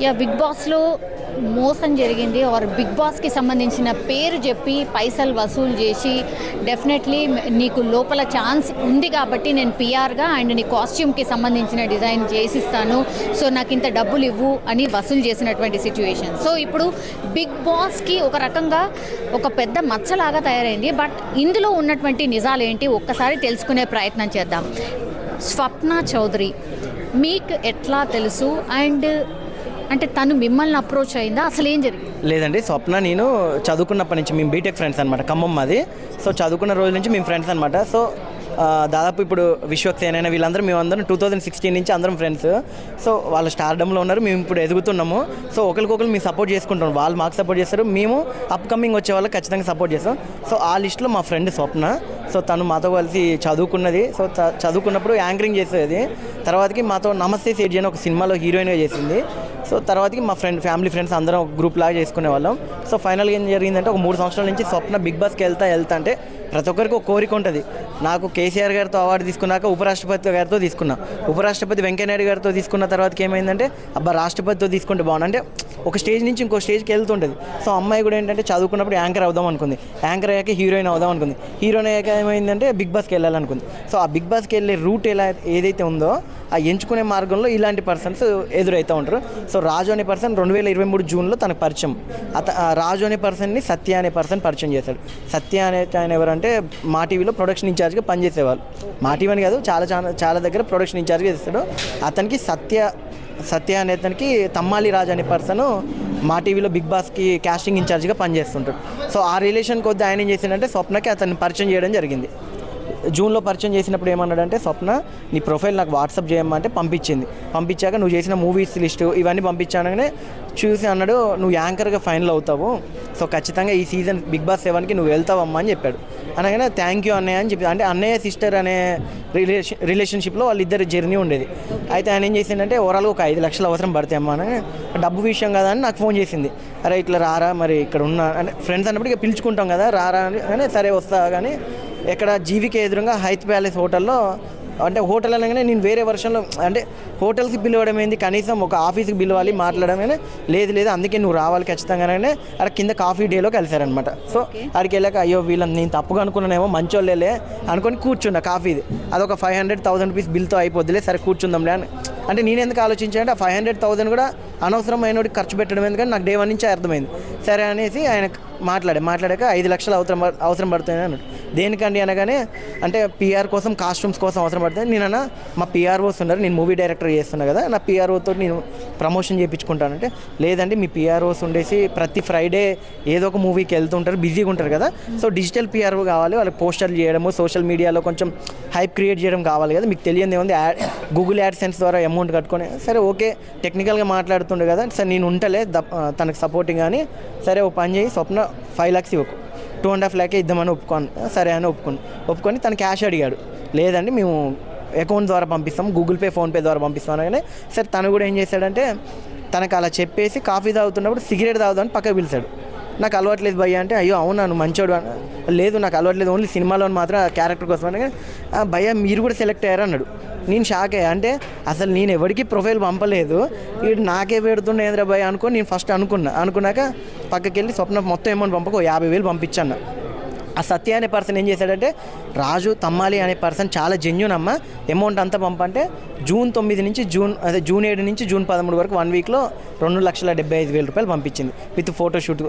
Yeah big బాస్లో మోసం జరిగింది ఆర్ బిగ్ బాస్కి సంబంధించిన పేరు చెప్పి పైసలు వసూలు చేసి డెఫినెట్లీ నీకు లోపల ఛాన్స్ ఉంది కాబట్టి నేను పిఆర్గా అండ్ నీ కాస్ట్యూమ్కి సంబంధించిన డిజైన్ చేసిస్తాను, సో నాకు ఇంత డబ్బులు ఇవ్వు అని వసూలు చేసినటువంటి సిచ్యువేషన్. సో ఇప్పుడు బిగ్ బాస్కి ఒక రకంగా ఒక పెద్ద మచ్చలాగా తయారైంది. బట్ ఇందులో ఉన్నటువంటి నిజాలేంటి ఒక్కసారి తెలుసుకునే ప్రయత్నం చేద్దాం. స్వప్న చౌదరి మీకు ఎట్లా తెలుసు అండ్ అంటే తను మిమ్మల్ని అప్రోచ్ అయిందా, అసలు ఏం జరిగింది? లేదండి, స్వప్న నేను చదువుకున్నప్పటి నుంచి మేము బీటెక్ ఫ్రెండ్స్ అనమాట, ఖమ్మం మాది. సో చదువుకున్న రోజుల నుంచి మేము ఫ్రెండ్స్ అనమాట. సో దాదాపు ఇప్పుడు విశ్వక్సేన వీళ్ళందరూ మేమందరం 2016 నుంచి అందరం ఫ్రెండ్స్. సో వాళ్ళు స్టార్డమ్లో ఉన్నారు, మేము ఇప్పుడు ఎదుగుతున్నాము. సో ఒకరికొకరు మేము సపోర్ట్ చేసుకుంటాం, వాళ్ళు మాకు సపోర్ట్ చేస్తారు, మేము అప్కమింగ్ వచ్చే వాళ్ళకి ఖచ్చితంగా సపోర్ట్ చేస్తాం. సో ఆ లిస్ట్లో మా ఫ్రెండ్ స్వప్న. సో తను మాతో కలిసి చదువుకున్నది. సో చదువుకున్నప్పుడు యాంకరింగ్ చేసేది. తర్వాతకి మాతో నమస్తే సేఠ్జీ అని ఒక సినిమాలో హీరోయిన్గా చేసింది. సో తర్వాతకి మా ఫ్యామిలీ ఫ్రెండ్స్ అందరం ఒక గ్రూప్ లాగా చేసుకునే వాళ్ళం. సో ఫైనల్గా ఏం జరిగిందంటే ఒక 3 సంవత్సరాల నుంచి స్వప్న బిగ్ బాస్కి వెళ్తా అంటే ప్రతి ఒక్కరికి ఒక కోరిక ఉంటుంది. నాకు కేసీఆర్ గారితో అవార్డు తీసుకున్నాక ఉపరాష్ట్రపతి గారితో తీసుకున్నా. ఉపరాష్ట్రపతి వెంకయ్యనాయుడు గారితో తీసుకున్న తర్వాతకి ఏమైందంటే అబ్బా రాష్ట్రపతితో తీసుకుంటే బాగుంది అంటే ఒక స్టేజ్ నుంచి ఇంకో స్టేజ్కి వెళ్తుంటుంది. సో అమ్మాయి కూడా ఏంటంటే చదువుకున్నప్పుడు యాంకర్ అవుదాం అనుకుంది, యాంకర్ అయ్యాక హీరోయిన్ అవుదాం అనుకుంది, హీరోయిన్ అయ్యాక ఏమైందంటే బిగ్ బాస్కి వెళ్ళాలనుకుంది. సో ఆ బిగ్ బాస్కి వెళ్ళే రూట్ ఏదైతే ఉందో ఆ ఎంచుకునే మార్గంలో ఇలాంటి పర్సన్స్ ఎదురవుతూ ఉంటారు. సో రాజు అనే పర్సన్ 2023 జూన్లో తనకు పరిచయం. రాజు అనే పర్సన్ని సత్య అనే పర్సన్ పరిచయం చేశాడు. సత్య అనే ఆయన ఎవరంటే మా టీవీలో ప్రొడక్షన్ ఇన్ఛార్జ్గా పనిచేసేవాళ్ళు. మా టీవీ అని కాదు, చాలా దగ్గర ప్రొడక్షన్ ఇన్ఛార్జ్గా చేస్తాడు. అతనికి సత్య అనే అతనికి తమ్మాలి రాజు అనే పర్సన్ మా టీవీలో బిగ్ బాస్కి కాస్టింగ్ ఇన్ఛార్జ్గా పనిచేస్తుంటాడు. సో ఆ రిలేషన్ కొద్ది ఆయన ఏం చేసిందంటే స్వప్నకి అతన్ని పరిచయం చేయడం జరిగింది. జూన్లో పరిచయం చేసినప్పుడు ఏమన్నాడంటే స్వప్న నీ ప్రొఫైల్ నాకు వాట్సాప్ చేయమంటే పంపించాక నువ్వు చేసిన మూవీస్ లిస్టు ఇవన్నీ పంపించానగానే చూసి అన్నాడు నువ్వు యాంకర్గా ఫైనల్ అవుతావు, సో ఖచ్చితంగా ఈ సీజన్ బిగ్ బాస్ 7కి నువ్వు వెళ్తావమ్మా అని చెప్పాడు. అనగానే థ్యాంక్ యూ అన్నయ్య అని చెప్పి, అంటే అన్నయ్య సిస్టర్ అనే రిలేషన్షిప్లో వాళ్ళిద్దరు జర్నీ ఉండేది. అయితే ఆయన ఏం చేసిందంటే ఓవరాల్గా ఒక 5 లక్షలు అవసరం పడతాయి అమ్మా అని, డబ్బు విషయం కదా అని నాకు ఫోన్ చేసింది. అరే ఇట్లా రారా మరి ఇక్కడ ఉన్నా అంటే ఫ్రెండ్స్ అన్నప్పుడు ఇక పిలుచుకుంటాం కదా రారా అని, సరే వస్తా కానీ ఎక్కడ జీవికే ఎదురుగా హైత్ ప్యాలెస్ హోటల్లో, అంటే హోటల్ అనగానే నేను వేరే వర్షన్లో అంటే హోటల్స్కి పిలవడం ఏంది, కనీసం ఒక ఆఫీస్కి పిలవాలి మాట్లాడమే, లేదు అందుకే నువ్వు రావాలి ఖచ్చితంగానే అక్కడ కింద కాఫీ డేలో కలిసారనమాట. సో అక్కడికి వెళ్ళాక అయ్యో వీళ్ళని నేను తప్పుగా అనుకున్నానేమో మంచోళ్ళే అనుకొని కూర్చున్నా. కాఫీది అదొక 500,000 రూపీస్ బిల్తో అయిపోద్దిలే, సరే కూర్చుందాంలే అని. అంటే నేను ఎందుకు ఆలోచించానంటే ఆ 500,000 కూడా అనవసరమైనోడికి ఖర్చు పెట్టడం ఎందుకంటే నాకు డే 1 నుంచి అర్థమైంది. సరే అనేసి ఆయన మాట్లాడాక 5 లక్షలు అవసరం పడుతుంది అన్నాడు. దేనికండి అనగానే అంటే పిఆర్ కోసం కాస్ట్యూమ్స్ కోసం అవసరం పడుతుంది. నేనన్నా మా పిఆర్ఓస్ ఉన్నారు, నేను మూవీ డైరెక్టర్ చేస్తున్నా కదా, నా పిఆర్ఓతో నేను ప్రమోషన్ చేయించుకుంటానంటే లేదండి మీ పిఆర్ఓస్ ఉండేసి ప్రతి ఫ్రైడే ఏదో ఒక మూవీకి వెళ్తుంటారు, బిజీగా ఉంటారు కదా, సో డిజిటల్ పిఆర్ఓ కావాలి, వాళ్ళకి పోస్టర్లు చేయడము సోషల్ మీడియాలో కొంచెం హైప్ క్రియేట్ చేయడం కావాలి కదా, మీకు తెలియదు ఏముంది గూగుల్ యాడ్సెన్స్ ద్వారా అమౌంట్ కట్టుకొని సరే ఓకే టెక్నికల్గా మాట్లాడుతుండే కదా, సరే నేను ఉంటలే తనకు సపోర్టింగ్ అని, సరే ఓ పని చేయి స్వప్న 5 lakhs ఇవ్వకు 2.5 lakh ఇద్దామని సరే అని ఒప్పుకొని తను క్యాష్ అడిగాడు. లేదండి మేము అకౌంట్ ద్వారా పంపిస్తాం, గూగుల్ పే ఫోన్పే ద్వారా పంపిస్తాం అనగానే సరే తను కూడా ఏం చేశాడంటే తనకు అలా చెప్పేసి కాఫీ తాగుతున్నప్పుడు సిగరెట్ తాగుదామని పక్కకు పిలిచాడు. నాకు అలవాట్లేదు భయ్య అంటే అయ్యో అవునా నువ్వు మంచోడు, లేదు నాకు అలవాట్లేదు ఓన్లీ సినిమాలో మాత్రం క్యారెక్టర్ కోసం అనగా భయ్య మీరు కూడా సెలెక్ట్ అయ్యారు అన్నాడు. నేను షాక్ అయ్యా, అంటే అసలు నేను ఎవరికి ప్రొఫైల్ పంపలేదు, వీడు నాకే పెడుతుండే ఏంద్రా భయ్య అనుకో నేను ఫస్ట్ అనుకున్నాక పక్కకి వెళ్ళి స్వప్న మొత్తం అమౌంట్ పంపక 50,000 పంపించాను. ఆ సత్య అనే పర్సన్ ఏం చేశాడంటే రాజు తమ్మాలి అనే పర్సన్ చాలా జెన్యూన్ అమ్మ అమౌంట్ అంతా పంపంటే జూన్ 9 నుంచి జూన్ 7 నుంచి జూన్ 13 వరకు 1 వీక్లో 2,75,000 రూపాయలు పంపించింది విత్ ఫోటోషూట్.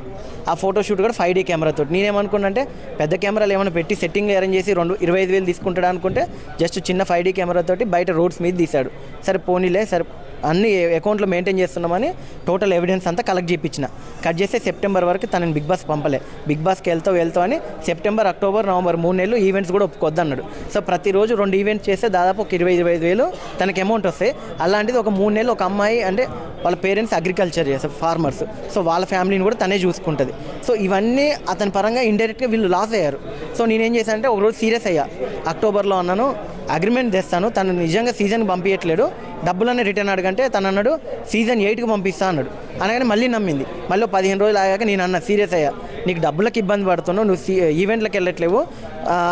ఆ ఫోటోషూట్ కూడా 5D కెమెరాతో. నేనేమనుకున్నా అంటే పెద్ద కెమెరాలు ఏమైనా పెట్టి సెట్టింగ్ అరేంజ్ చేసి 25,000 తీసుకుంటాడు అనుకుంటే జస్ట్ చిన్న 5D కెమెరాతోటి బయట రోడ్స్ మీద తీశాడు. సరే పోనీలే సరే అన్ని అకౌంట్లో మెయింటైన్ చేస్తున్నామని టోటల్ ఎవిడెన్స్ అంతా కలెక్ట్ చేయించిన. కట్ చేస్తే సెప్టెంబర్ వరకు తనని బిగ్ బాస్ పంపలే. బిగ్ బాస్కి వెళ్తావు అని సెప్టెంబర్, అక్టోబర్, నవంబర్ 3 నెలలు ఈవెంట్స్ కూడా ఒప్పుకొద్దన్నాడు. సో ప్రతిరోజు 2 ఈవెంట్స్ చేస్తే దాదాపు ఒక 20,000-25,000 తనకి అమౌంట్ వస్తాయి. అలాంటిది ఒక 3 నెలలు ఒక అమ్మాయి అంటే వాళ్ళ పేరెంట్స్ అగ్రికల్చర్ చేస్తారు ఫార్మర్స్, సో వాళ్ళ ఫ్యామిలీని కూడా తనే చూసుకుంటుంది. సో ఇవన్నీ అతని పరంగా ఇండైరెక్ట్గా వీళ్ళు లాస్ అయ్యారు. సో నేనేం చేశానంటే ఒకరోజు సీరియస్ అయ్యా. అక్టోబర్లో అన్నాను అగ్రిమెంట్ తెస్తాను, తను నిజంగా సీజన్కి పంపించట్లేడు, డబ్బులన్నీ రిటర్న్ అడగంటే తను అన్నాడు సీజన్ 8కి పంపిస్తా అన్నాడు. అనగానే మళ్ళీ నమ్మింది. మళ్ళీ 15 రోజులు ఆగాక నేను అన్న సీరియస్ అయ్యా, నీకు డబ్బులకు ఇబ్బంది పడుతున్నావు, నువ్వు ఈవెంట్లకు వెళ్ళట్లేవు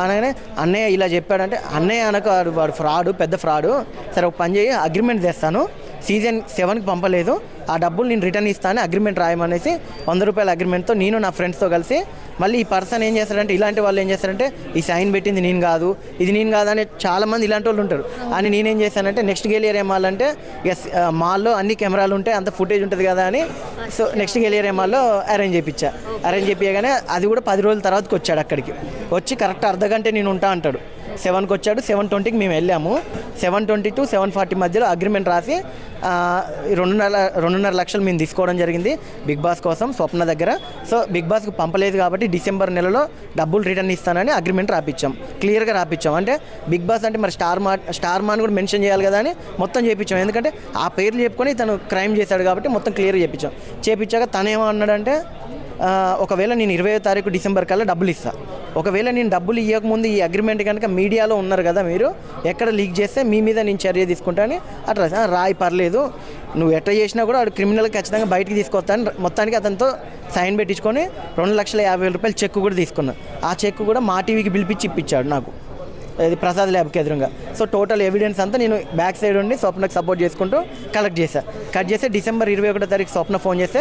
అనగానే అన్నయ్య ఇలా చెప్పాడంటే అన్నయ్య అనక వాడు ఫ్రాడు, పెద్ద ఫ్రాడు, సరే ఒక పని చేయి అగ్రిమెంట్ తెస్తాను సీజన్ 7కి పంపలేదు, ఆ డబ్బులు నేను రిటర్న్ ఇస్తాను అగ్రిమెంట్ రాయమనేసి 100 రూపాయల అగ్రిమెంట్తో నేను నా ఫ్రెండ్స్తో కలిసి మళ్ళీ ఈ పర్సన్ ఏం చేస్తారంటే, ఇలాంటి వాళ్ళు ఏం చేస్తారంటే ఈ సైన్ పెట్టింది నేను కాదు, ఇది నేను కాదు అని చాలామంది ఇలాంటి వాళ్ళు ఉంటారు. అని నేనేం చేశానంటే నెక్స్ట్ గెలియర్ ఏమాలంటే ఎస్ మాల్లో అన్ని కెమెరాలు ఉంటాయి, అంత ఫుటేజ్ ఉంటుంది కదా అని సో నెక్స్ట్ గెలియర్ ఏమాల్లో అరేంజ్ చేయించగానే అది కూడా 10 రోజుల తర్వాతకి వచ్చాడు. అక్కడికి వచ్చి కరెక్ట్ అర్ధగంట నేను ఉంటా అంటాడు. 7కి వచ్చాడు, 7:20కి మేము వెళ్ళాము. 7:20 to 7:40 మధ్యలో అగ్రిమెంట్ రాసి 2.5 లక్షలు మేము తీసుకోవడం జరిగింది బిగ్ బాస్ కోసం స్వప్న దగ్గర. సో బిగ్ బాస్కి పంపలేదు కాబట్టి డిసెంబర్ నెలలో డబ్బులు రిటర్న్ ఇస్తానని అగ్రిమెంట్ రాపించాం, క్లియర్గా రాపించాం. అంటే బిగ్ బాస్ అంటే మరి స్టార్ మాన్ కూడా మెన్షన్ చేయాలి కదా అని మొత్తం చేయించాం. ఎందుకంటే ఆ పేర్లు చెప్పుకొని తను క్రైమ్ చేశాడు కాబట్టి మొత్తం క్లియర్గా చేయించాక తనేమో అన్నాడంటే ఒకవేళ నేను 20వ తారీఖు డిసెంబర్ కల్లా డబ్బులు ఇస్తాను, ఒకవేళ నేను డబ్బులు ఇవ్వకముందు ఈ అగ్రిమెంట్ కనుక మీడియాలో ఉన్నారు కదా మీరు ఎక్కడ లీక్ చేస్తే మీ మీద నేను చర్య తీసుకుంటాను అట్లా రాయి పర్లేదు, నువ్వు ఎట్లా చేసినా కూడా వాడు క్రిమినల్ ఖచ్చితంగా బయటికి తీసుకొస్తాను. మొత్తానికి అతనితో సైన్ పెట్టించుకొని 2,50,000 రూపాయలు చెక్ కూడా తీసుకున్నాను. ఆ చెక్ కూడా మా టీవీకి పిలిపించి ఇప్పించాడు నాకు, ఇది ప్రసాద్ ల్యాబ్కి ఎదురుగా. సో టోటల్ ఎవిడెన్స్ అంతా నేను బ్యాక్ సైడ్ ఉండి స్వప్నకు సపోర్ట్ చేసుకుంటూ కట్ చేస్తే డిసెంబర్ 21వ తారీఖు స్వప్న ఫోన్ చేస్తే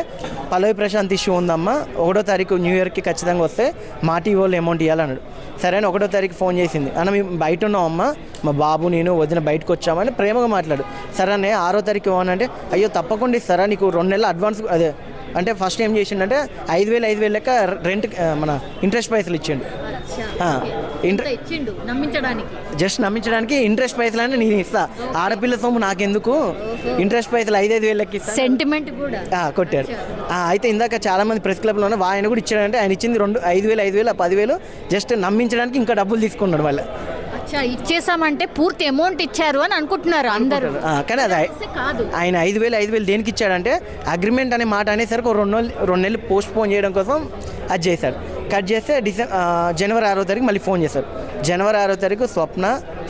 పల్లవి ప్రశాంత్ ఇష్యూ ఉందమ్మా, 1వ తారీఖు న్యూ ఇయర్కి ఖచ్చితంగా వస్తే మా టీవీ వాళ్ళు అమౌంట్ ఇవ్వాలన్నాడు. సరే అని 1వ తారీఖు ఫోన్ చేసింది, అన్న మేము బయట ఉన్నామమ్మా, మా బాబు నేను వదిన బయటకు వచ్చామని ప్రేమగా మాట్లాడు. సరే అనే 6వ తారీఖు ఇవ్వనంటే అయ్యో తప్పకుండా ఇస్తారా, నీకు 2 నెలల అడ్వాన్స్ అదే అంటే ఫస్ట్ ఏం చేసిండంటే 5,000 లెక్క రెంట్ మన ఇంట్రెస్ట్ పైసలు ఇచ్చిండు. జస్ట్ నమ్మించడానికి ఇంట్రెస్ట్ పైసలు అంటే నేను ఇస్తా, ఆడపిల్ల సొమ్ము నాకెందుకు, ఇంట్రెస్ట్ పైసలు 5,000 లెక్క ఇస్తా సెంటిమెంట్ కూడా కొట్టారు. అయితే ఇందాక చాలా మంది ప్రెస్ క్లబ్లో ఉన్న ఆయన కూడా ఇచ్చాడంటే ఆయన ఇచ్చింది 5,000 10,000 జస్ట్ నమ్మించడానికి ఇంకా డబ్బులు తీసుకున్నాడు వాళ్ళ. ఇచ్చేసామంటే పూర్తి అమౌంట్ ఇచ్చారు అని అనుకుంటున్నారు అందరూ, కానీ అది కాదు. ఆయన 5,000 దేనికి ఇచ్చాడంటే అగ్రిమెంట్ అనే మాట అనేసరికి 2 నెలలు పోస్ట్ పోన్ చేయడం కోసం అది చేశాడు. కట్ చేస్తే జనవరి 6వ తారీఖు మళ్ళీ ఫోన్ చేశారు. జనవరి 6వ తారీఖు స్వప్న,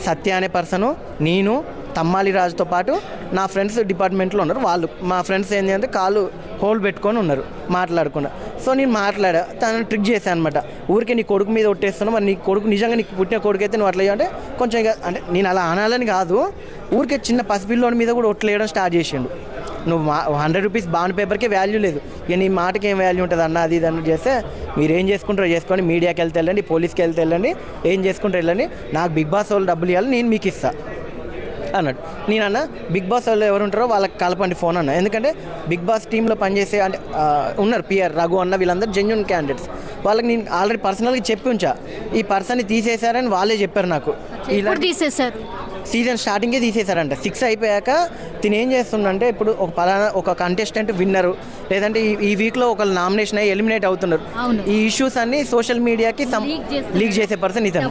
సత్య అనే పర్సను, నేను, తమ్మాలి రాజుతో పాటు నా ఫ్రెండ్స్ డిపార్ట్మెంట్లో ఉన్నారు. వాళ్ళు మా ఫ్రెండ్స్ ఏంటి అంటే కాళ్ళు హోల్ పెట్టుకొని ఉన్నారు మాట్లాడుకున్నా. సో నేను మాట్లాడా, తను ట్రిక్ చేశాను అనమాట. ఊరికే నీ కొడుకు మీద ఒట్టేస్తున్నావు, మరి నీ కొడుకు నిజంగా నీకు పుట్టిన కొడుకు అయితే నువ్వు అట్లా అంటే కొంచెం ఇక అంటే నేను అలా అనాలని కాదు, ఊరికే చిన్న పసిపిల్లోని మీద కూడా ఒట్లేయడం స్టార్ట్ చేసిండు. నువ్వు 100 రూపీస్ బాండ్ పేపర్కే వాల్యూ లేదు, ఇక నీ మాటకి ఏం వాల్యూ ఉంటుంది అన్న, అది ఇది అన్నట్టు చేస్తే మీరు ఏం చేసుకుంటారో చేసుకొని మీడియాకి వెళ్తే వెళ్ళండి, పోలీస్కి వెళ్తే వెళ్ళండి, ఏం చేసుకుంటారో వెళ్ళండి, నాకు బిగ్ బాస్ వాళ్ళు డబ్బులు ఇవ్వాలి, నేను మీకు ఇస్తాను అన్నాడు. నేనన్నా బిగ్ బాస్ వాళ్ళు ఎవరు ఉంటారో వాళ్ళకి కలపండి ఫోన్ అన్న, ఎందుకంటే బిగ్ బాస్ టీంలో పనిచేసే అంటే ఉన్నారు పిఆర్ రఘు అన్న, వీళ్ళందరూ జెన్యూన్ క్యాండిడేట్స్. వాళ్ళకి నేను ఆల్రెడీ పర్సనల్గా చెప్పి ఉంచా, ఈ పర్సన్ని తీసేశారని వాళ్ళే చెప్పారు నాకు. ఇలా తీసేశారు, సీజన్ స్టార్టింగే తీసేశారంట. 6 అయిపోయాక తిని ఏం చేస్తుందంటే ఇప్పుడు ఒక కంటెస్టెంట్ విన్నరు లేదంటే ఈ వీక్లో ఒకళ్ళు నామినేషన్ అయ్యి ఎలిమినేట్ అవుతున్నారు. ఈ ఇష్యూస్ అన్ని సోషల్ మీడియాకి లీక్ చేసే పర్సన్ ఇతను,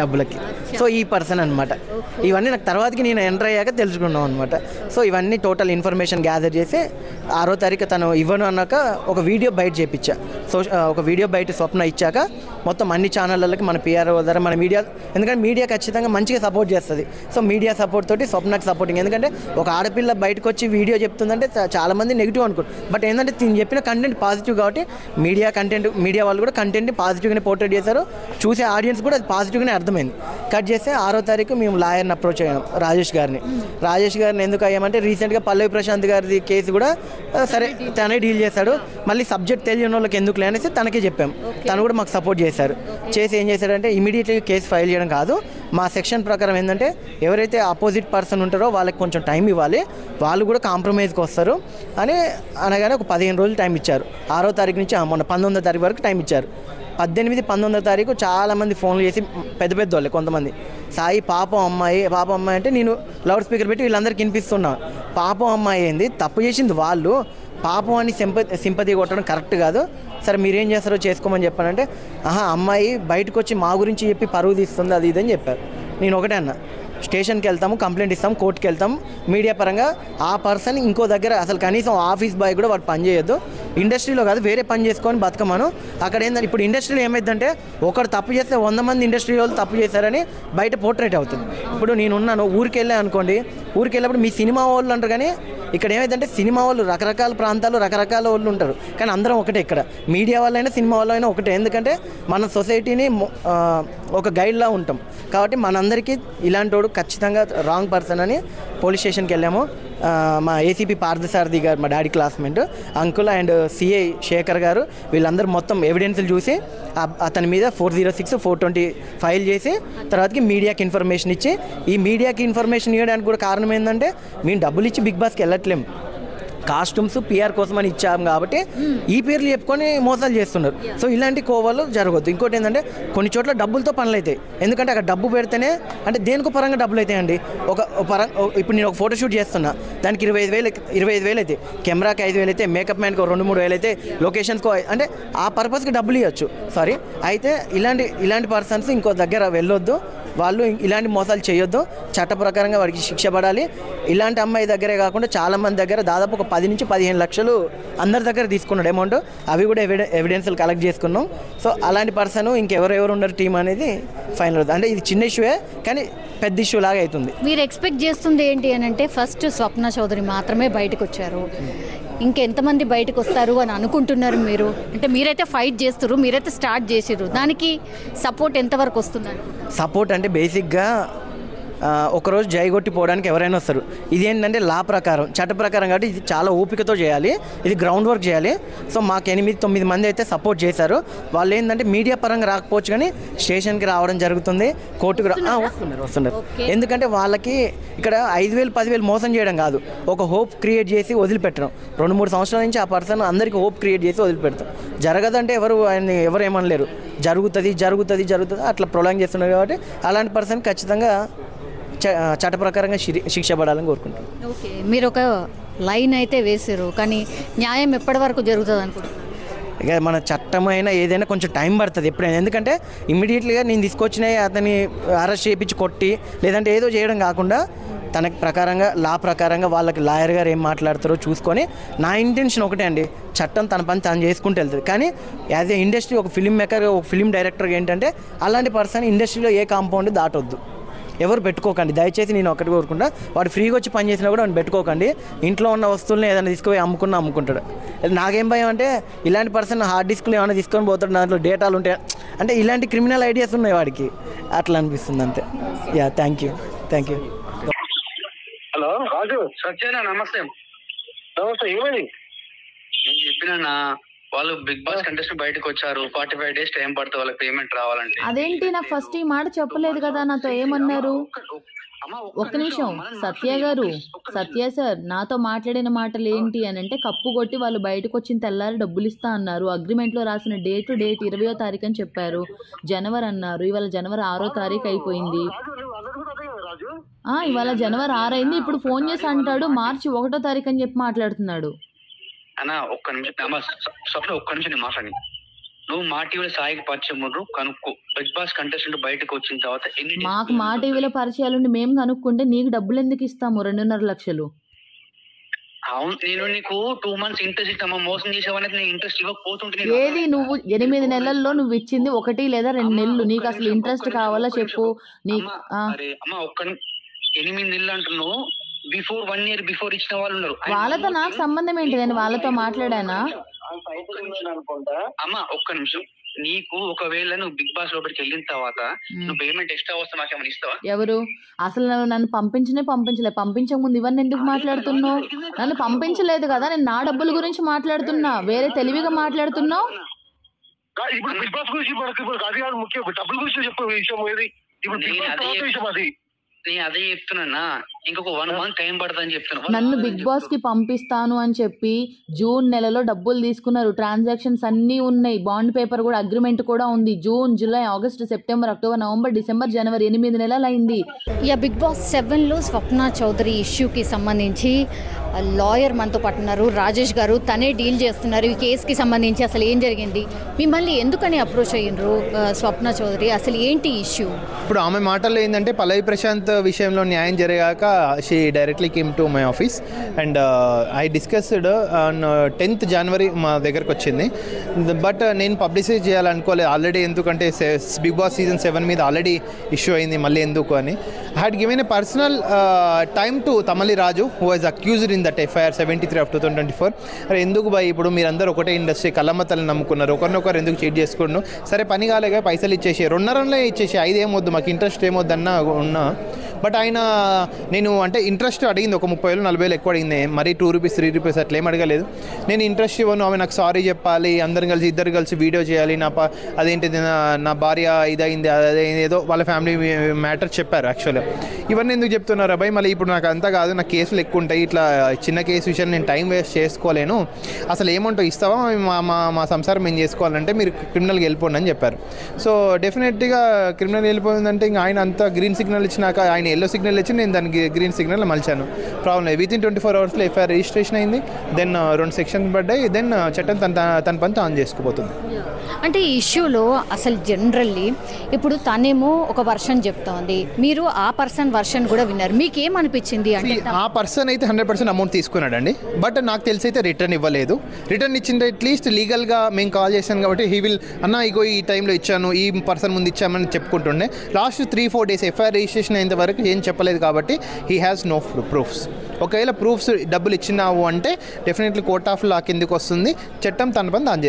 డబ్బులకి. సో ఈ పర్సన్ అనమాట. ఇవన్నీ నాకు తర్వాతకి నేను ఎంటర్ అయ్యాక తెలుసుకున్నాం అనమాట. సో ఇవన్నీ టోటల్ ఇన్ఫర్మేషన్ గ్యాదర్ చేసి 6వ తారీఖు తను ఇవ్వను అన్నాక ఒక వీడియో బయట చేయించా. ఒక వీడియో బయట స్వప్న ఇచ్చాక మొత్తం అన్ని ఛానళ్ళకి మన పిఆర్ఓ ద్వారా మన మీడియా, ఎందుకంటే మీడియా ఖచ్చితంగా మంచిగా సపోర్ట్ చేస్తుంది. సో మీడియా సపోర్ట్ తోటి స్వప్నకి సపోర్టింగ్, ఎందుకంటే ఒక ఆడపిల్ల బయటకు వచ్చి వీడియో చెప్తుందంటే చాలామంది నెగిటివ్ అనుకోరు, బట్ ఏంటంటే నేను చెప్పిన కంటెంట్ పాజిటివ్ కాబట్టి మీడియా వాళ్ళు కూడా కంటెంట్ని పాజిటివ్గానే పోర్ట్రేట్ చేశారు, చూసే ఆడియన్స్ కూడా అది పాజిటివ్గానే అర్థమైంది. కట్ చేస్తే 6వ తారీఖు మేము లాయర్ని అప్రోచ్ అయ్యాం రాజేష్ గారిని ఎందుకు అయ్యామంటే రీసెంట్గా పల్లవి ప్రశాంత్ గారి కేసు కూడా సరే తనే డీల్ చేశాడు, మళ్ళీ సబ్జెక్ట్ తెలియని వాళ్ళకి ఎందుకులే అనేసి తనకే చెప్పాం, తను కూడా మాకు సపోర్ట్ చేశారు. చేసి ఏం చేశాడంటే ఇమీడియట్లీ కేసు ఫైల్ చేయడం కాదు, మా సెక్షన్ ప్రకారం ఏంటంటే ఎవరైతే ఆపోజిట్ పర్సన్ ఉంటారో వాళ్ళకి కొంచెం టైం ఇవ్వాలి, వాళ్ళు కూడా కాంప్రమైజ్కి వస్తారు అని అనగానే ఒక 15 రోజులు టైం ఇచ్చారు. 6వ తారీఖు నుంచి మొన్న 19వ తారీఖు వరకు టైం ఇచ్చారు. 18, 19వ తారీఖు చాలామంది ఫోన్లు చేసి పెద్ద వాళ్ళే కొంతమంది సాయి పాపం అమ్మాయి అంటే నేను లౌడ్ స్పీకర్ పెట్టి వీళ్ళందరికీ వినిపిస్తున్నా, పాపం అమ్మాయి ఏంది, తప్పు చేసింది వాళ్ళు, పాపం అని సింపతి కొట్టడం కరెక్ట్ కాదు, సరే మీరేం చేస్తారో చేసుకోమని చెప్పానంటే అమ్మాయి బయటకు వచ్చి మా గురించి చెప్పి పరువు తీస్తుంది అది ఇదని చెప్పారు. నేను ఒకటే అన్న, స్టేషన్కి వెళ్తాము, కంప్లైంట్ ఇస్తాము, కోర్టుకి వెళ్తాం, మీడియా పరంగా ఆ పర్సన్ ఇంకో దగ్గర అసలు కనీసం ఆఫీస్ బాయ్ కూడా వాడు పని చేయొద్దు, ఇండస్ట్రీలో కాదు వేరే పని చేసుకొని బతకమను. అక్కడ ఏంటంటే ఇప్పుడు ఇండస్ట్రీలో ఏమైందంటే ఒకరు తప్పు చేస్తే 100 మంది ఇండస్ట్రీ వాళ్ళు తప్పు చేశారని బయట పోర్ట్రేట్ అవుతుంది. ఇప్పుడు నేను ఉన్నాను ఊరికి వెళ్ళా అనుకోండి, ఊరికి వెళ్ళినప్పుడు మీ సినిమా వాళ్ళు అంటారు, కానీ ఇక్కడ ఏమైందంటే సినిమా వాళ్ళు రకరకాల ప్రాంతాలు రకరకాల వాళ్ళు ఉంటారు, కానీ అందరం ఒకటే. ఇక్కడ మీడియా వాళ్ళైనా సినిమా వాళ్ళైనా ఒకటే. ఎందుకంటే మన సొసైటీని ఒక గైడ్లా ఉంటాం కాబట్టి మనందరికీ ఇలాంటి వాడు ఖచ్చితంగా రాంగ్ పర్సన్ అని పోలీస్ స్టేషన్కి వెళ్ళాము. మా ఏసీపీ పార్థసారథి గారు మా daddy classmate uncle and CI Shekhar గారు వీళ్ళందరూ మొత్తం ఎవిడెన్స్లు చూసి అతని మీద 406, 420 ఫైల్ చేసి తర్వాతకి మీడియాకి ఇన్ఫర్మేషన్ ఇచ్చి, ఈ మీడియాకి ఇన్ఫర్మేషన్ ఇవ్వడానికి కూడా కారణం ఏంటంటే మేము డబ్బులు ఇచ్చి బిగ్ బాస్కి వెళ్ళట్లేము, కాస్ట్యూమ్స్ పిఆర్ కోసం అని ఇచ్చాము కాబట్టి ఈ పేర్లు చెప్పుకొని మోసాలు చేస్తున్నారు. సో ఇలాంటి కోవాలు జరగద్దు. ఇంకోటి ఏంటంటే కొన్ని చోట్ల డబ్బులతో పనులు అవుతాయి. ఎందుకంటే అక్కడ డబ్బు పెడితేనే అంటే దేనికో పరంగా డబ్బులు అవుతాయండి. ఇప్పుడు నేను ఒక ఫోటోషూట్ చేస్తున్నా, దానికి 25,000 అయితే, కెమెరాకి 5,000 అయితే, మేకప్ మ్యాన్కి 2-3 అయితే, లొకేషన్స్కో అంటే ఆ పర్పస్కి డబ్బులు ఇవ్వచ్చు. సారీ, అయితే ఇలాంటి పర్సన్స్ ఇంకో దగ్గర వెళ్ళొద్దు, వాళ్ళు ఇలాంటి మోసాలు చేయొద్దు, చట్ట ప్రకారంగా వాడికి శిక్ష పడాలి. ఇలాంటి అమ్మాయి దగ్గరే కాకుండా చాలామంది దగ్గర దాదాపు ఒక 10 నుంచి 15 లక్షలు అందరి దగ్గర తీసుకున్నాడు అమౌంట్. అవి కూడా ఎవిడెన్స్లు కలెక్ట్ చేసుకున్నాం. సో అలాంటి పర్సన్ ఇంకెవరెవరు ఉన్నారు టీం అనేది ఫైనల్ అవుతుంది. అంటే ఇది చిన్న ఇష్యూయే కానీ పెద్ద ఇష్యూ లాగా అవుతుంది. మీరు ఎక్స్పెక్ట్ చేస్తుంది ఏంటి అని అంటే ఫస్ట్ స్వప్న చౌదరి మాత్రమే బయటకు వచ్చారు, ఇంకెంతమంది బయటకు వస్తారు అని అనుకుంటున్నారు మీరు? అంటే మీరైతే ఫైట్ చేస్తారు, మీరైతే స్టార్ట్ చేసారు, దానికి సపోర్ట్ ఎంతవరకు వస్తుంది? సపోర్ట్ అంటే బేసిక్గా ఒకరోజు జైగొట్టి పోవడానికి ఎవరైనా వస్తారు. ఇది ఏంటంటే లా ప్రకారం చట్ట ప్రకారం కాబట్టి ఇది చాలా ఓపికతో చేయాలి, ఇది గ్రౌండ్ వర్క్ చేయాలి. సో మాకు 8-9 మంది అయితే సపోర్ట్ చేశారు. వాళ్ళు ఏంటంటే మీడియా పరంగా రాకపోవచ్చు కానీ స్టేషన్కి రావడం జరుగుతుంది, కోర్టుకు వస్తున్నారు. ఎందుకంటే వాళ్ళకి ఇక్కడ 5,000-10,000 మోసం చేయడం కాదు, ఒక హోప్ క్రియేట్ చేసి వదిలిపెట్టడం. 2-3 సంవత్సరాల నుంచి ఆ పర్సన్ అందరికీ హోప్ క్రియేట్ చేసి వదిలిపెడతాం. జరగదంటే ఎవరు ఏమనలేరు, జరుగుతుంది అట్లా ప్రొలాంగ్ చేస్తున్నారు. కాబట్టి అలాంటి పర్సన్ ఖచ్చితంగా చట్ట ప్రకారంగా శిక్ష పడాలని కోరుకుంటున్నాను. ఓకే, మీరు ఒక లైన్ అయితే వేసారు, కానీ న్యాయం ఎప్పటి వరకు జరుగుతుంది అనుకుంటున్నారు? ఇక మన చట్టమైన ఏదైనా కొంచెం టైం పడుతుంది ఎప్పుడైనా. ఎందుకంటే ఇమ్మీడియట్లీగా నేను తీసుకొచ్చినవి అతన్ని అరెస్ట్ చేయించి కొట్టి లేదంటే ఏదో చేయడం కాకుండా తనకి ప్రకారంగా లా ప్రకారంగా వాళ్ళకి లాయర్ గారు ఏం మాట్లాడతారో చూసుకొని, నా ఇంటెన్షన్ ఒకటే అండి, చట్టం తన పని తను చేసుకుంటూ వెళ్తుంది. కానీ యాజ్ ఏ ఇండస్ట్రీ ఒక ఫిలిం మేకర్ ఒక ఫిలిం డైరెక్టర్గా ఏంటంటే అలాంటి పర్సన్ ఇండస్ట్రీలో ఏ కాంపౌండ్ దాటొద్దు, ఎవరు పెట్టుకోకండి దయచేసి. నేను ఒకటి కోరుకుంటా, వాడు ఫ్రీగా వచ్చి పని చేసినా కూడా వాడిని పెట్టుకోకండి. ఇంట్లో ఉన్న వస్తువులను ఏదైనా తీసుకుపోయి అమ్ముకుంటాడు. నాకేం భయం అంటే ఇలాంటి పర్సన్ హార్డ్ డిస్క్లు ఏమైనా తీసుకొని పోతాడు, దాంట్లో డేటాలు ఉంటాయి, అంటే ఇలాంటి క్రిమినల్ ఐడియాస్ ఉన్నాయి వాడికి, అట్లా అనిపిస్తుంది అంతే. Yeah, thank you. హలో రాజు. సత్యేనా? నమస్తే. ఏమని నేను చెప్పినా, వాళ్ళు బిగ్ బాస్ కంటెస్టెంట్ బయటకు వచ్చారు, 45 days టైం పడుతుంది వాళ్ళకి పేమెంట్ రావాలంటే. అదేంటి నాకు ఫస్ట్ ఈ మాట చెప్పలేదు కదా, నాతో ఏమన్నారు? ఒక్క నిమిషం సత్య గారు, సత్య సార్ నాతో మాట్లాడిన మాటలు ఏంటి అని అంటే, కప్పు కొట్టి వాళ్ళు బయటకు వచ్చిన తెల్లారి డబ్బులు ఇస్తా అన్నారు, అగ్రిమెంట్లో రాసిన డేట్ 20వ తారీఖు అని చెప్పారు, జనవరి అన్నారు, ఇవాళ జనవరి 6వ తారీఖు అయిపోయింది. ఇవాళ జనవరి 6 అయింది, ఇప్పుడు ఫోన్ చేసి అంటాడు మార్చి 1వ తారీఖు అని చెప్పి మాట్లాడుతున్నాడు. అన్నా ఒక్క నిమిషం స్వప్న, ఒక్క నిమిషం నేను మాట్లాడి. నువ్వు మా టీవీలో సాయికి పరిచయం కనుక్కో, బిగ్ బాస్ కంటెస్టెంట్ బయటకు వచ్చిన తర్వాత మాకు మా టీవీలో పరిచయాలుండి మేము కనుక్కుంటే నీకు డబ్బులు ఎందుకు ఇస్తాము? 2.5 లక్షలు. అవును, నేను నీకు 2 months ఇంట్రెస్ట్ ఇస్తామా, మోసం చేసేవానికి నేను ఇంట్రెస్ట్ ఇవ్వకపోతుంటే. ఏది నువ్వు 8 నెలల్లో నువ్వు ఇచ్చింది 1 లేదా 2 నెలలు, నీకు అసలు ఇంట్రెస్ట్ కావాలా చెప్పు. నీకు అమ్మా 8 నెలలు అంటున్నావు, బిఫోర్ 1 year బిఫోర్ ఇచ్చిన వాళ్ళు ఉన్నారు. వాళ్ళతో నాకు సంబంధం ఏంటి? నేను వాళ్ళతో మాట్లాడానా? అమ్మా ఒక్క నిమిషం, నీకు ఒకవేళ నువ్వు బిగ్ బాస్ లోపలికి వెళ్ళిన తర్వాత నువ్వు పేమెంట్ ఎక్స్ట్రా వస్తే నాకేమైనా ఇస్తావా? ఎవరు అసలు నన్ను పంపించక ముందు ఇవన్నీ ఎందుకు మాట్లాడుతున్నావు? నన్ను పంపించలేదు కదా, నేను నా డబ్బుల గురించి మాట్లాడుతున్నా, వేరే తెలివిగా మాట్లాడుతున్నావు. ఇప్పుడు బిగ్ బాస్ గురించి అది కాదు ముఖ్యం, డబ్బుల గురించి చెప్పే విషయం ఏది? ఇప్పుడు విషయం అది నేను అదే చెప్తున్నా, ఇంకొక 1 month టైం పడుతుందని చెప్తున్నా. నన్ను బిగ్ బాస్ కి పంపిస్తాను అని చెప్పి జూన్ నెలలో డబ్బులు తీసుకున్నారు, ట్రాన్సాక్షన్స్ అన్నీ ఉన్నాయి, బాండ్ పేపర్ కూడా, అగ్రిమెంట్ కూడా ఉంది. June, July, August, September, October, November, December, జనవరి 8 నెలలు అయింది. బిగ్ బాస్ 7లో స్వప్న చౌదరి ఇష్యూకి సంబంధించి లాయర్ మనతో పట్టున్నారు, రాజేష్ గారు, తనే డీల్ చేస్తున్నారు ఈ కేసుకి సంబంధించి. అసలు ఏం జరిగింది, మిమ్మల్ని ఎందుకని అప్రోచ్ అయ్యిండ్రు స్వప్న చౌదరి, అసలు ఏంటి ఇష్యూ? ఇప్పుడు ఆమె మాటల్లో ఏంటంటే పల్లవి ప్రశాంత్ విషయంలో న్యాయం జరిగాక she directly came to my office and I discussed on 10th January మా దగ్గరకు వచ్చింది. బట్ నేను పబ్లిసైజ్ చేయాలనుకోలేదు ఆల్రెడీ, ఎందుకంటే బిగ్ బాస్ సీజన్ 7 మీద ఆల్రెడీ ఇష్యూ అయింది, మళ్ళీ ఎందుకు అని. I had given a personal time to Tamali Raju who was accused in that FIR 73 of 2024. అరే ఎందుకు బాయ్, ఇప్పుడు మీరందరూ ఒకటే ఇండస్ట్రీ కళ్ళమ్మతల్ని నమ్ముకున్నారు, ఒకరినొకరు ఎందుకు చీట్ చేసుకున్నాను, సరే పని కాలేగా పైసలు ఇచ్చేసి 2.5 ఇచ్చేసి 5 ఏమొద్దు మాకు ఇంట్రెస్ట్ ఏమొద్దన్నా ఉన్నా. బట్ ఆయన నేను అంటే ఇంట్రెస్ట్ అడిగింది ఒక 30,000 40,000 ఎక్కువ అడిగింది, మరీ 2 రూపీస్ 3 రూపీస్ అట్లా ఏం అడగలేదు. నేను ఇంట్రెస్ట్ ఇవ్వను, ఆమె నాకు సారీ చెప్పాలి, ఇద్దరు కలిసి వీడియో చేయాలి, అదేంటిది నా భార్య ఇదైంది అదే ఏదో వాళ్ళ ఫ్యామిలీ మ్యాటర్ చెప్పారు. యాక్చువల్గా ఇవన్నీ ఎందుకు చెప్తున్నారు అబ్బాయి, మళ్ళీ ఇప్పుడు నాకు అంతా కాదు, నాకు కేసులు ఎక్కువ ఉంటాయి, ఇట్లా చిన్న కేసు విషయం నేను టైం వేస్ట్ చేసుకోలేను, అసలు ఏమంటావు ఇస్తావా, మా సంసారం ఏం చేసుకోవాలంటే మీరు క్రిమినల్కి వెళ్ళిపోండి అని చెప్పారు. సో డెఫినెట్గా క్రిమినల్ వెళ్ళిపోయిందంటే ఇంకా ఆయన అంతా గ్రీన్ సిగ్నల్ ఇచ్చినాక ఆయన ఎల్లో సిగ్నల్ ఇచ్చి నేను దానికి గ్రీన్ సిగ్నల్ మలిచాను. ప్రాబ్లం లేదు, వితిన్ 24 hours FIR రిజిస్ట్రేషన్ అయింది, దెన్ 2 సెక్షన్స్ పడ్డాయి, దెన్ చట్టం తన పని తాను చేసుకుపోతుంది. అంటే ఈ ఇష్యూలో అసలు జనరల్లీ ఇప్పుడు తనేమో ఒక వర్షన్ చెప్తోంది, మీరు ఆ పర్సన్ వర్షన్ కూడా విన్నారు, మీకేమనిపించింది? అంటే ఆ పర్సన్ అయితే 100% అమౌంట్ తీసుకున్నాడండి, బట్ నాకు తెలిసి అయితే రిటర్న్ ఇవ్వలేదు. రిటర్న్ ఇచ్చింది అట్లీస్ట్ లీగల్గా మేము కాల్ చేశాను కాబట్టి హీ విల్ అన్న ఇగో ఈ టైంలో ఇచ్చాను, ఈ పర్సన్ ముందు ఇచ్చామని చెప్పుకుంటుండే. లాస్ట్ 3-4 days FIR రిజిస్ట్రేషన్ అయినంత వరకు ఏం చెప్పలేదు కాబట్టి హీ హ్యాస్ నో ప్రూఫ్స్. ఒకవేళ ప్రూఫ్స్ డబ్బులు ఇచ్చినావు అంటే డెఫినెట్లీ కోర్ట్ ఆఫ్ లా కిందకి వస్తుంది, చట్టం తన పని తాను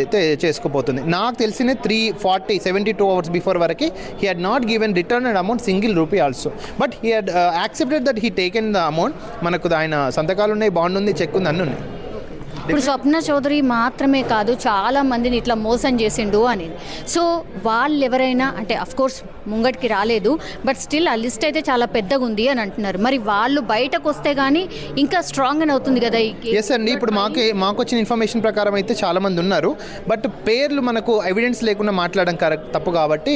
చేసుకుపోతుంది. నాకు తెలిసిన 72 hours బిఫోర్ వరకు he had not given return amount single rupee also, but he had accepted that he taken the amount. మనకు ఆయన సంతకాలు ఉన్నాయి, బాండ్ ఉంది, చెక్ ఉంది, అన్నీ ఉన్నాయి. ఇప్పుడు స్వప్న చౌదరి మాత్రమే కాదు చాలా మందిని ఇట్లా మోసం చేసిండు అని. సో వాళ్ళు ఎవరైనా అంటే అఫ్కోర్స్ ముంగటికి రాలేదు, బట్ స్టిల్ ఆ లిస్ట్ అయితే చాలా పెద్దగా ఉంది అని అంటున్నారు. మరి వాళ్ళు బయటకు వస్తే కానీ ఇంకా స్ట్రాంగ్ అని అవుతుంది కదా ఈ కేసు. ఎస్ అండి, ఇప్పుడు మాకు వచ్చిన ఇన్ఫర్మేషన్ ప్రకారం అయితే చాలామంది ఉన్నారు, బట్ పేర్లు మనకు ఎవిడెన్స్ లేకుండా మాట్లాడడం తప్పు కాబట్టి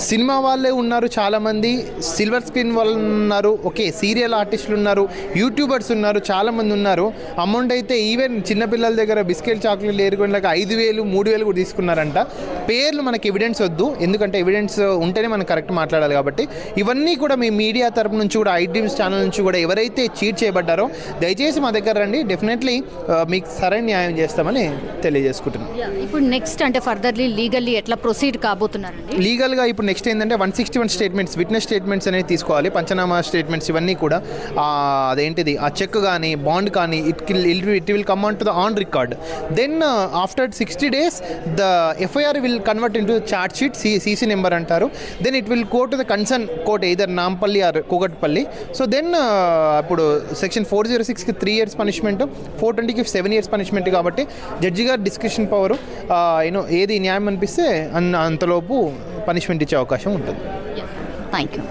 సినిమా వాళ్ళే ఉన్నారు, చాలామంది సిల్వర్ స్క్రీన్ వాళ్ళు ఉన్నారు, ఓకే సీరియల్ ఆర్టిస్టులు ఉన్నారు, యూట్యూబర్స్ ఉన్నారు, చాలామంది ఉన్నారు. అమౌంట్ అయితే ఈవెన్ చిన్నపిల్లల దగ్గర బిస్కెట్ చాక్లెట్లు ఏరుకునేలాగా 5,000 3,000 కూడా తీసుకున్నారంట. పేర్లు మనకి ఎవిడెన్స్ వద్దు, ఎందుకంటే ఎవిడెన్స్ ఉంటేనే మనం కరెక్ట్ మాట్లాడాలి కాబట్టి. ఇవన్నీ కూడా మీ మీడియా తరపు నుంచి కూడా ఐడ్రీమ్స్ ఛానల్ నుంచి కూడా ఎవరైతే చీట్ చేయబడ్డారో దయచేసి మా దగ్గర రండి, డెఫినెట్లీ మీకు సరైన న్యాయం చేస్తామని తెలియజేసుకుంటున్నాం. ఇప్పుడు నెక్స్ట్ అంటే ఫర్దర్లీ లీగల్లీ ఎట్లా ప్రొసీడ్ కాబోతున్నారండి? లీగల్గా ఇప్పుడు నెక్స్ట్ ఏంటంటే 161 స్టేట్మెంట్స్, విట్నెస్ స్టేట్మెంట్స్ అనేది తీసుకోవాలి, పంచనామా స్టేట్మెంట్స్ ఇవన్నీ కూడా. అదేంటిది ఆ చెక్ కానీ బాండ్ కానీ it will come on to the on record. Then after 60 days the FIR will convert into charge sheet, CC number అంటారు. Then it will go to the concern court either Nampally or Kukatpally. So then ఇప్పుడు section 406కి 3 years punishment, 420కి 7 years punishment కాబట్టి judge గారు description power ఏది న్యాయం అనిపిస్తే అంతలోపు పనిష్మెంట్ ఇచ్చే అవకాశం ఉంటుంది. Thank you.